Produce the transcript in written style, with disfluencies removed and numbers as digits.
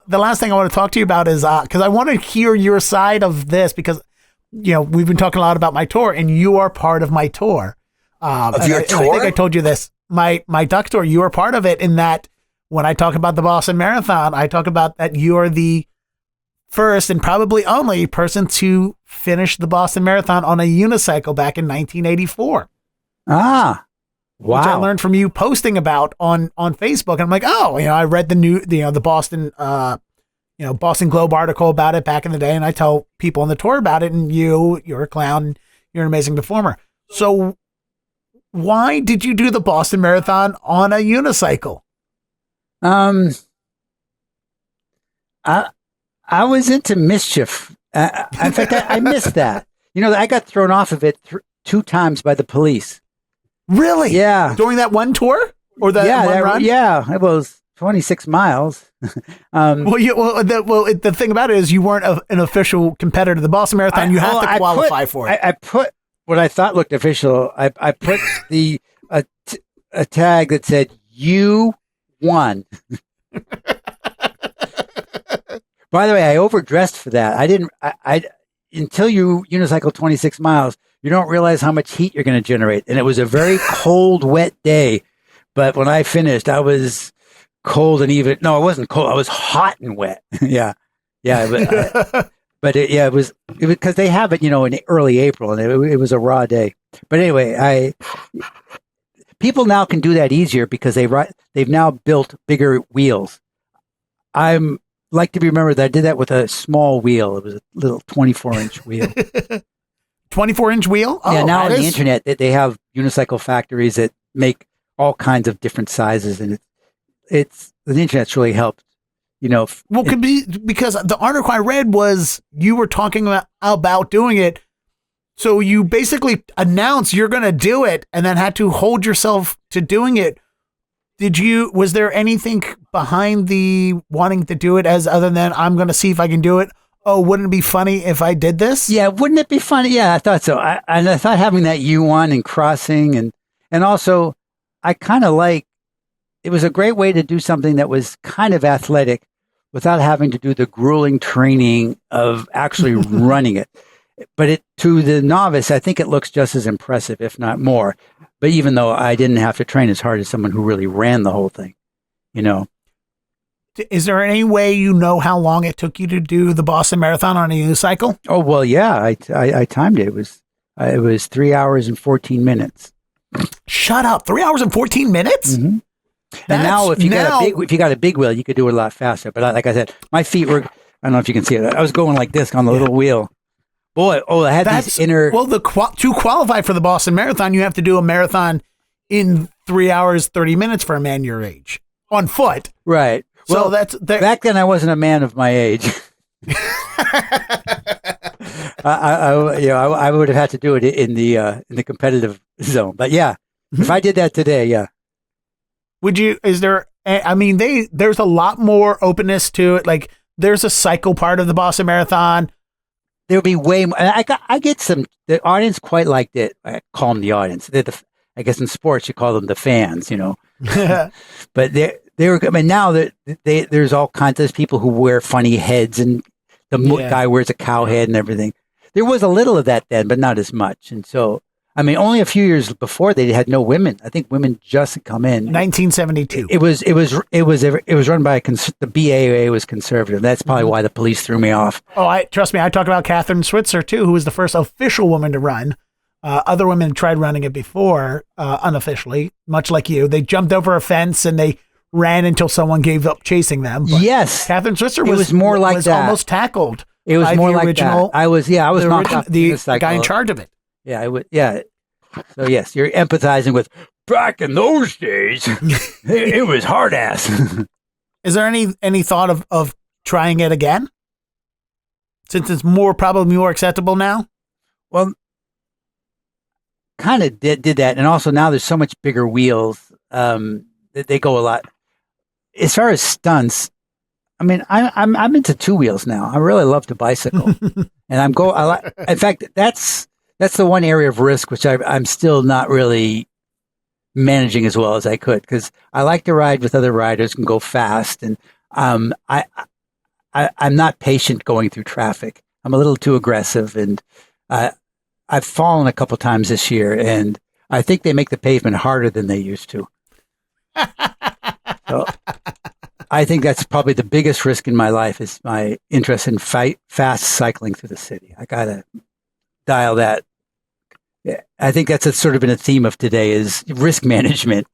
the last thing I want to talk to you about is because I want to hear your side of this because we've been talking a lot about my tour and you are part of my tour. Of your tour? I think I told you this. My duck tour. You are part of it in that when I talk about the Boston Marathon, I talk about that you are the first and probably only person to finish the Boston Marathon on a unicycle back in 1984. Ah. Wow. Which I learned from you posting about on Facebook. And I'm like, I read the Boston, Boston Globe article about it back in the day. And I tell people on the tour about it. And you're a clown. You're an amazing performer. So why did you do the Boston Marathon on a unicycle? I was into mischief. In fact, I missed that. I got thrown off of it 2 times by the police. Really? Yeah. During that one tour or that one run? Yeah, it was 26 miles. The thing about it is you weren't an official competitor. The Boston Marathon, you have to qualify for it. I put what I thought looked official. I put a tag that said, "You won." By the way, I overdressed for that. I didn't. Until you unicycle 26 miles. You don't realize how much heat you're going to generate. And it was a very cold, wet day. But when I finished, I was cold and even, no, I wasn't cold. I was hot and wet. Yeah. But it was because they have it, in early April and it was a raw day. But anyway, people now can do that easier because they've now built bigger wheels. I'm like to be remembered that I did that with a small wheel. It was a little 24-inch wheel. 24-inch wheel? Yeah, now on the internet, they have unicycle factories that make all kinds of different sizes, and the internet's really helped. Could be because the article I read was you were talking about doing it, so you basically announced you're going to do it, and then had to hold yourself to doing it. Was there anything behind the wanting to do it as other than I'm going to see if I can do it? Oh, wouldn't it be funny if I did this? Yeah, wouldn't it be funny? Yeah, I thought so. I thought having that U1 and crossing and also I kind of it was a great way to do something that was kind of athletic without having to do the grueling training of actually running it. But to the novice, I think it looks just as impressive, if not more. But even though I didn't have to train as hard as someone who really ran the whole thing, Is there any way how long it took you to do the Boston Marathon on a unicycle? Oh, well, yeah, I timed it. It was 3 hours and 14 minutes. Shut up! 3 hours and 14 minutes. Mm-hmm. And now, if you got a big wheel, you could do it a lot faster. But like I said, my feet were. I don't know if you can see it. I was going like this on the little wheel. Boy, I had these inner. Well, to qualify for the Boston Marathon, you have to do a marathon in 3 hours 30 minutes for a man your age on foot. Right. So well, back then I wasn't a man of my age. I would have had to do it in the competitive zone. But yeah, if I did that today, yeah. Would you? Is there? I mean, there's a lot more openness to it. Like there's a cycle part of the Boston Marathon. There'll be way more. I get some. The audience quite liked it. I call them the audience. I guess in sports you call them the fans. But they were. I mean, now there's all kinds of people who wear funny heads, and the guy wears a cow head and everything. There was a little of that then, but not as much. And so, I mean, only a few years before they had no women. I think women just had come in. 1972. It was run by the BAA was conservative. That's probably why the police threw me off. Oh, trust me. I talked about Catherine Switzer too, who was the first official woman to run. Other women tried running it before, unofficially, much like you. They jumped over a fence and they ran until someone gave up chasing them. But yes, Catherine Switzer was more like that. Almost tackled. It was more like that. I was knocked off the guy in charge of it. Yeah, I would. Yeah. So yes, you're empathizing with back in those days. It was hard ass. Is there any thought of trying it again? Since it's probably more acceptable now? Well, kind of did that. And also now there's so much bigger wheels. They go a lot. As far as stunts, I mean, I'm into two wheels now. I really love to bicycle. And in fact, that's the one area of risk, which I'm still not really managing as well as I could. Cause I like to ride with other riders and go fast. And, I'm not patient going through traffic. I'm a little too aggressive, and I've fallen a couple times this year, and I think they make the pavement harder than they used to. So I think that's probably the biggest risk in my life is my interest in fast cycling through the city. I got to dial that. Yeah, I think that's sort of been a theme of today is risk management.